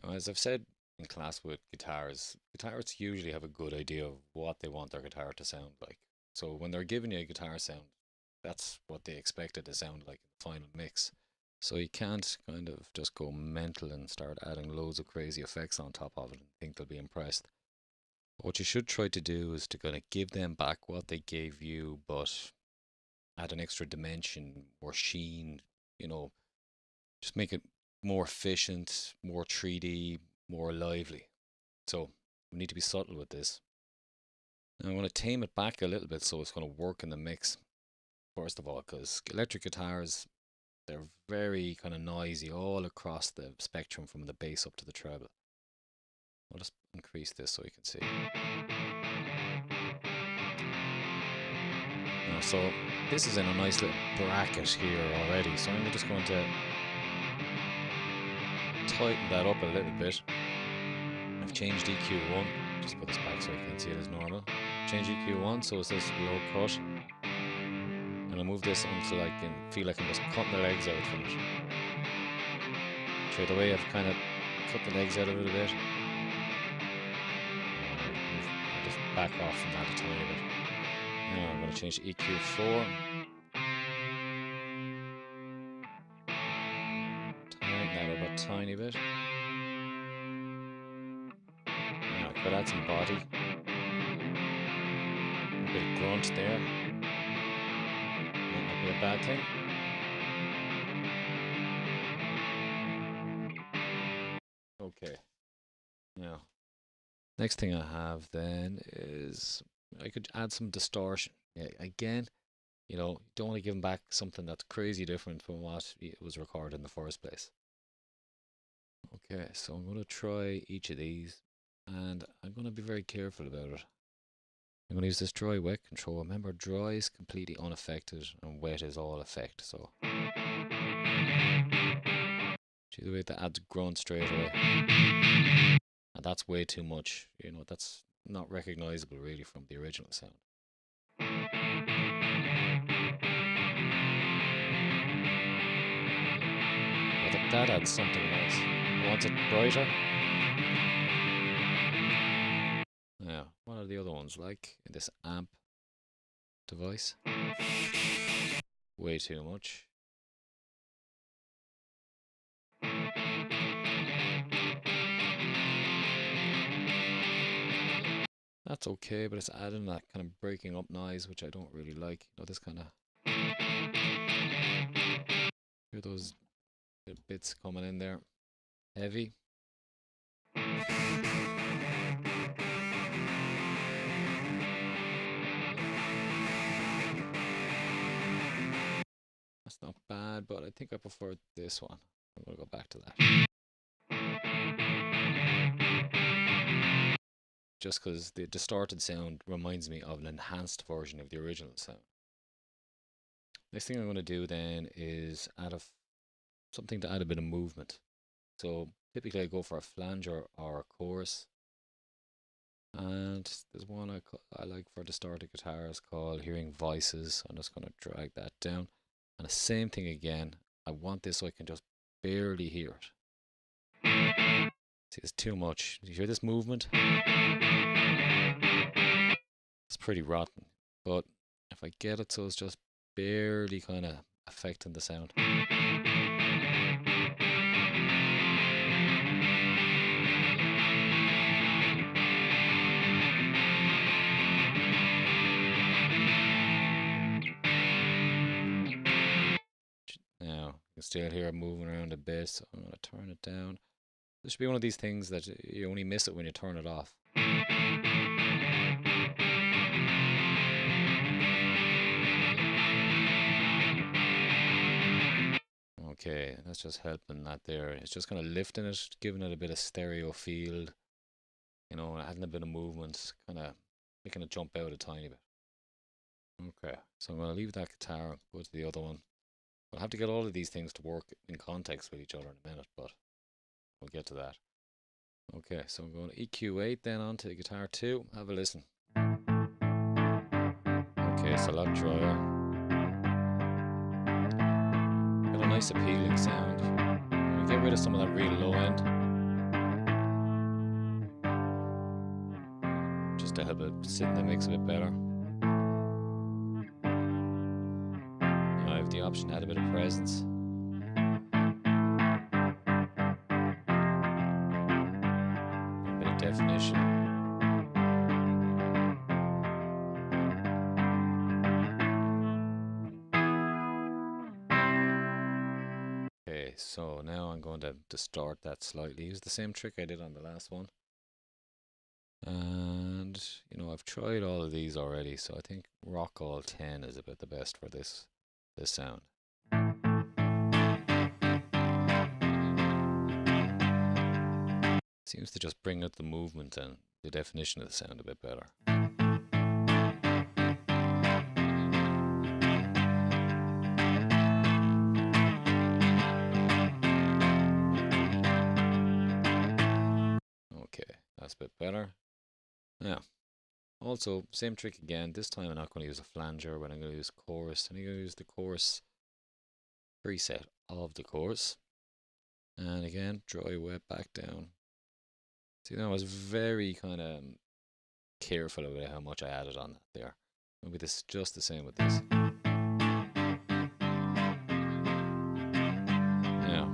Now, as I've said in class with guitars, guitarists usually have a good idea of what they want their guitar to sound like. So when they're giving you a guitar sound, that's what they expect it to sound like in the final mix. So you can't kind of just go mental and start adding loads of crazy effects on top of it and think they'll be impressed. But what you should try to do is to kind of give them back what they gave you, but add an extra dimension, more sheen, you know, just make it more efficient, more 3D, more lively. So we need to be subtle with this. Now I want to tame it back a little bit so it's going to work in the mix. First of all, because electric guitars, they're very kind of noisy all across the spectrum from the bass up to the treble. I'll just increase this so you can see. Now, so this is in a nice little bracket here already, so I'm just going to tighten that up a little bit. I've changed EQ1, just put this back so you can see it as normal. Change EQ1 so it says low cut. And I'll move this until I can feel like I'm just cutting the legs out from it. Straight away I've kind of cut the legs out a little bit. I'll just back off from that a tiny bit. Now I'm going to change EQ4. Tighten that up a tiny bit. Now I could add some body. A bit of grunt there. Might not be a bad thing. Okay. Now, next thing I have then is I could add some distortion. Yeah, again, you know, you don't want to give them back something that's crazy different from what it was recorded in the first place. Okay, so I'm going to try each of these and I'm going to be very careful about it. I'm going to use this dry wet control. Remember, dry is completely unaffected and wet is all effect. So, see the way that adds grunt straight away. And that's way too much. You know, that's not recognizable really from the original sound. But that adds something nice. I want it brighter. Now, what are the other ones like in this amp device? Way too much. That's okay, but it's adding that kind of breaking up noise, which I don't really like. You know, this kind of... Hear those bits coming in there. Heavy. That's not bad, but I think I prefer this one. I'm going to go back to that. Just because the distorted sound reminds me of an enhanced version of the original sound. Next thing I'm going to do then is add something to add a bit of movement. So typically I go for a flanger or a chorus. And there's one I like for distorted guitars called Hearing Voices. I'm just going to drag that down. And the same thing again. I want this so I can just barely hear it. See, it's too much. Do you hear this movement? It's pretty rotten. But if I get it so it's just barely kind of affecting the sound. Now, you can still hear it moving around a bit, so I'm going to turn it down. This should be one of these things that you only miss it when you turn it off. Okay, that's just helping that there. It's just kind of lifting it, giving it a bit of stereo feel, you know, adding a bit of movement, kind of making it jump out a tiny bit. Okay, so I'm going to leave that guitar and go to the other one. I'll have to get all of these things to work in context with each other in a minute, but we'll get to that. Okay, so I'm going to EQ8 then onto the guitar 2. Have a listen. Okay, it's a lot drier. Got a nice appealing sound. We get rid of some of that real low end. to help it sit in the mix a bit better. Now I have the option to add a bit of presence. A bit of definition. Okay, so now I'm going to distort that slightly. Use the same trick I did on the last one. And, you know, I've tried all of these already, so I think Rock All 10 is about the best for this sound. Seems to just bring out the movement and the definition of the sound a bit better. Okay, that's a bit better. Now, also, same trick again. This time I'm not going to use a flanger, but I'm going to use chorus. And I'm going to use the chorus preset of the chorus. And again, dry wet back down. See, now I was very kind of careful about how much I added on that there. Maybe this is just the same with this. Now,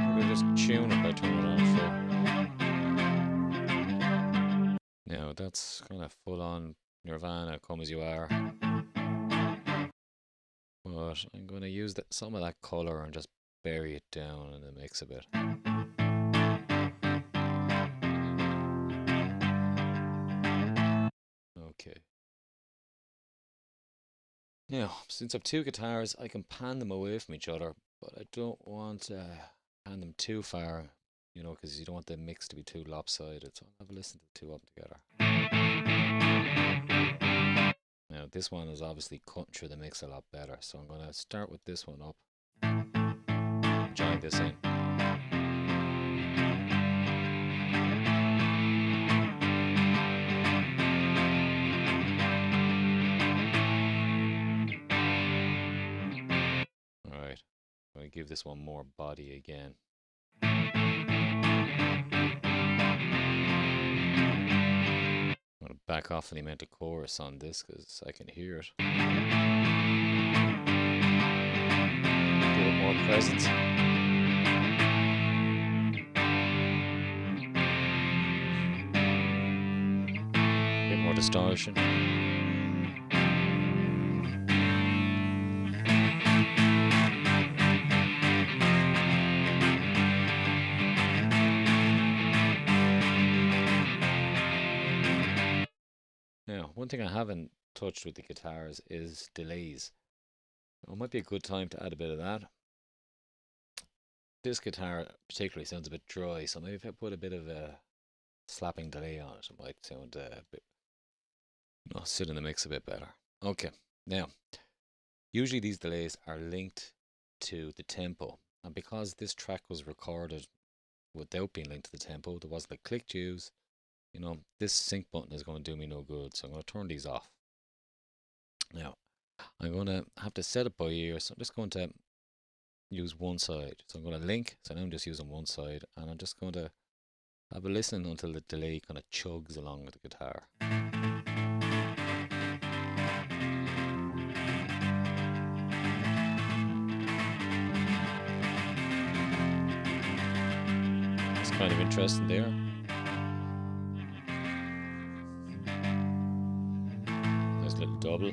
we're going to just tune it by turning it on full. Now that's kind of full on Nirvana, Come As You Are. But I'm going to use some of that colour and just bury it down in the mix a bit. Okay. Now, since I have two guitars, I can pan them away from each other, but I don't want to pan them too far, you know, because you don't want the mix to be too lopsided. So I'll have a listen to the two up together. Now, this one is obviously cutting through the mix a lot better, so I'm going to start with this one up. Join this in. Alright, I'm going to give this one more body again. I'm going to back off the amount of chorus on this because I can hear it. Give it more presence. A bit more distortion. Now, one thing I haven't touched with the guitars is delays. It might be a good time to add a bit of that. This guitar particularly sounds a bit dry, so maybe if I put a bit of a slapping delay on it, it might sound a bit, sit in the mix a bit better. Okay, now, usually these delays are linked to the tempo, and because this track was recorded without being linked to the tempo, there wasn't a click cues. You know, this sync button is going to do me no good, so I'm going to turn these off. Now, I'm going to have to set it by ear, so I'm just going to use one side. So I'm going to link, so now I'm just using one side, and I'm just going to have a listen until the delay kind of chugs along with the guitar. It's kind of interesting there. Little double.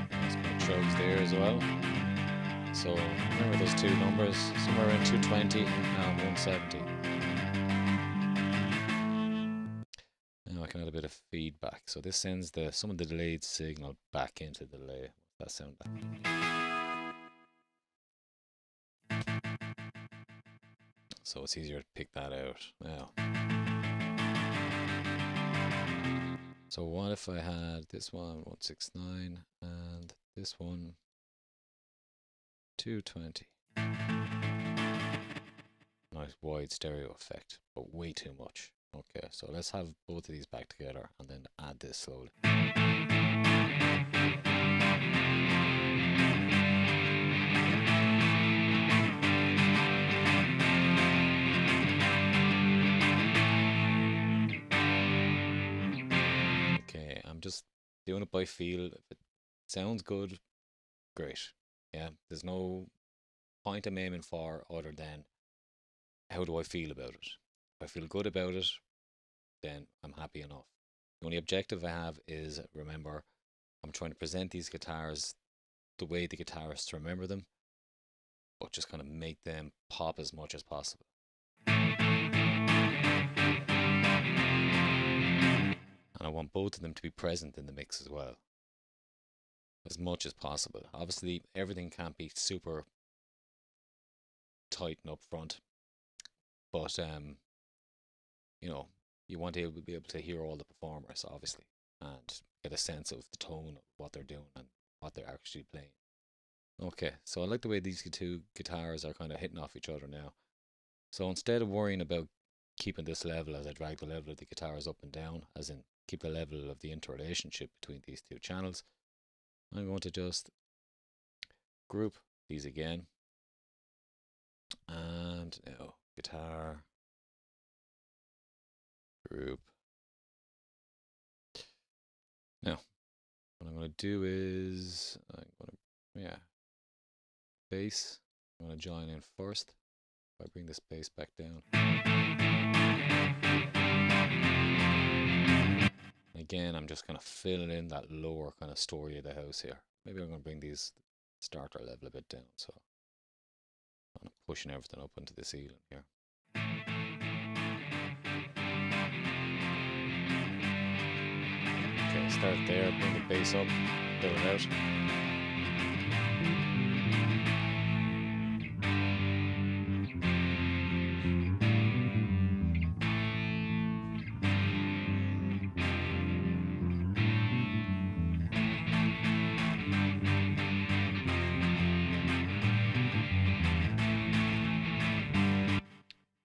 There's kind of chugs there as well. So remember those two numbers, somewhere around 220 and 170. Now I can add a bit of feedback. So this sends some of the delayed signal back into the delay. What's that sound like? So it's easier to pick that out now. So what if I had this one 169 and this one 220? Nice wide stereo effect, but way too much. Okay, so let's have both of these back together and then add this slowly. doing it by feel. If it sounds good, great. Yeah, there's no point I'm aiming for other than how do I feel about it. If I feel good about it, then I'm happy enough. The only objective I have is, remember, I'm trying to present these guitars the way the guitarists remember them, but just kind of make them pop as much as possible. And I want both of them to be present in the mix as well, as much as possible. Obviously, everything can't be super tight and up front, but you know, you want to be able to hear all the performers, obviously, and get a sense of the tone of what they're doing and what they're actually playing. Okay, so I like the way these two guitars are kind of hitting off each other now. So instead of worrying about keeping this level as I drag the level of the guitars up and down, as in keep the level of the interrelationship between these two channels, I'm going to just group these again. And now guitar, group. Now, what I'm going to do is, bass. I'm going to join in first. If I bring this bass back down. Again, I'm just kind of filling in that lower kind of story of the house here. Maybe I'm going to bring these starter level a bit down, so I'm pushing everything up into the ceiling here. Okay, start there, bring the bass up, fill it out.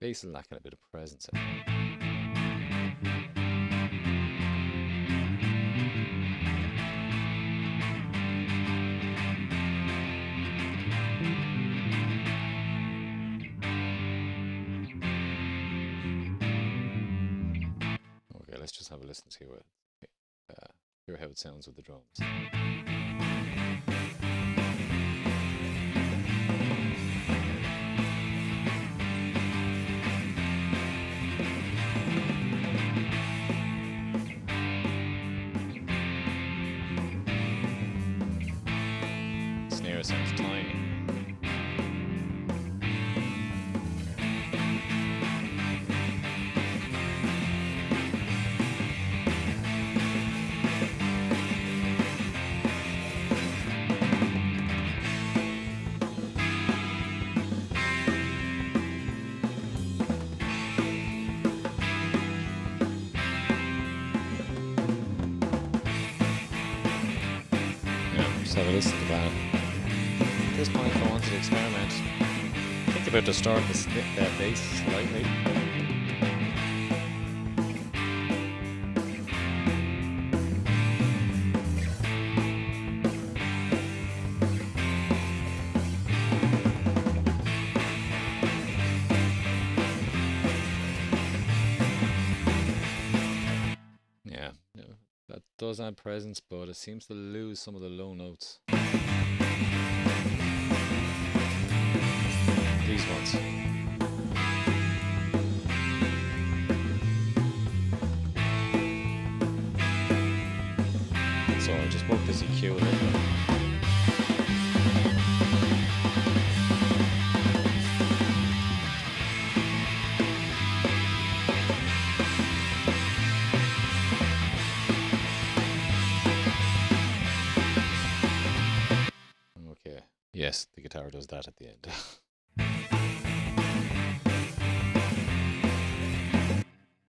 Bass is lacking a bit of presence. Okay, let's just have a listen to it. Hear how it sounds with the drums. Snare sounds tiny. Just have a listen to that. At this point, I wanted to experiment. Think about to start the bass slightly. Yeah, that does add presence, but it seems to lose some of the low notes. These ones. So I just work this EQ a little bit. Okay, yes, the guitar does that at the end.